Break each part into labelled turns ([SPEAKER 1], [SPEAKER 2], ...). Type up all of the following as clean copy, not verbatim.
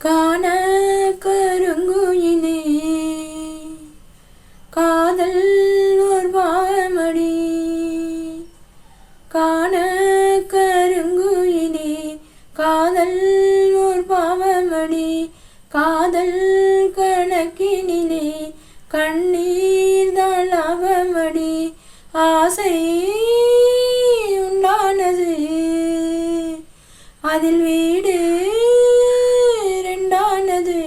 [SPEAKER 1] காண கருங்குயிலே காதல் ஓர் பாவமடி. காண கருங்குயிலே காதல் ஓர் பாவமடி. காதல் கணக்கினிலே கண்ணீர் தான் லாபமடி. ஆசை உண்டானது அதில் வீடு ரெண்டானது.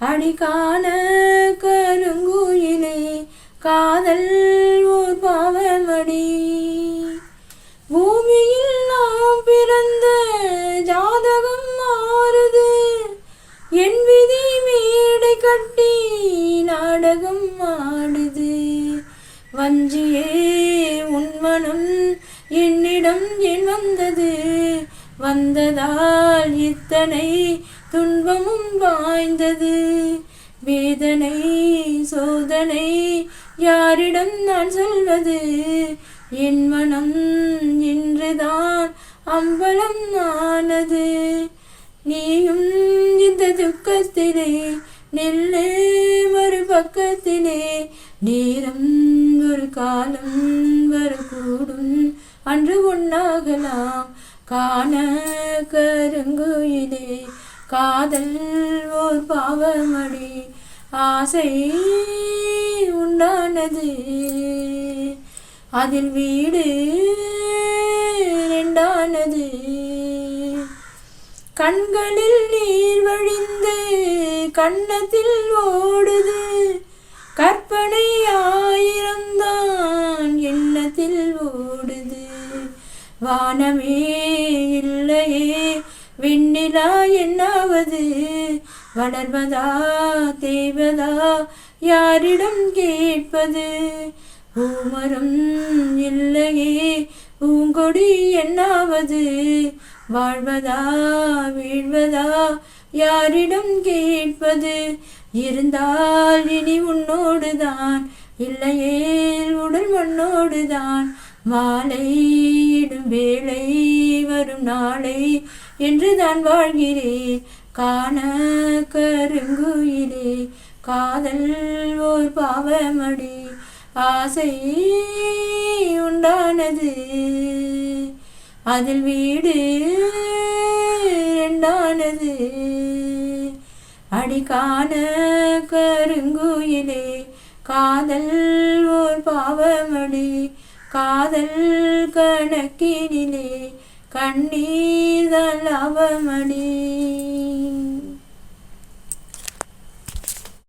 [SPEAKER 1] அடிக்கான கருங்குயிலே காதல் ஓர் பாவமடி. பூமியில் நாம் பிறந்த ஜாதகம் மாறுது. என் விதி மேடை கட்டி நாடகம் ஆடுது. வஞ்சியே உன் மனம் என்னிடம் ஏன் வந்தது? வந்ததால் இத்தனை துன்பமும் வாய்ந்தது. வேதனை சோதனை யாரிடம் நான் சொல்வது? என் மனம் இன்றுதான் அம்பலம் ஆனது. நீயும் இந்த துக்கத்திலே நில்லு மறுபக்கத்திலே. நேரம் ஒரு காலம் வரக்கூடும், அன்று ஒன்னாகலாம். காண கருங்குயிலே காதல் ஓர் பாவமடி. ஆசை உண்டானது அதில் வீடு ரெண்டானது. கண்களில் நீர் வழிந்து கன்னத்தில் ஓடுது. கற்பனை ஆயிரம்தான் எண்ணத்தில் ஓடுது. வானமே இல்லையே விண்ணிலா என்னாவது? வளர்வதா தேவதா யாரிடம் கேட்பது? பூமரம் இல்லையே பூங்கொடி என்னாவது? வாழ்வதா வீழ்வதா யாரிடம் கேட்பது? இருந்தால் இனி உன்னோடுதான், இல்லையேல் உடல் மண்ணோடுதான். மாலையிடும் வேளை வரும் நாளை என்றுதான் வாழ்கிறேன். காண கருங்குயிலே காதல் ஓர் பாவமடி. ஆசை உண்டானது அதில் வீடு ரெண்டானது. அடிக்கான கருங்குயிலே காதல் ஓர் பாவமடி. காதல் கணக்கினிலே கண்ணீர் தான் லாபமடி.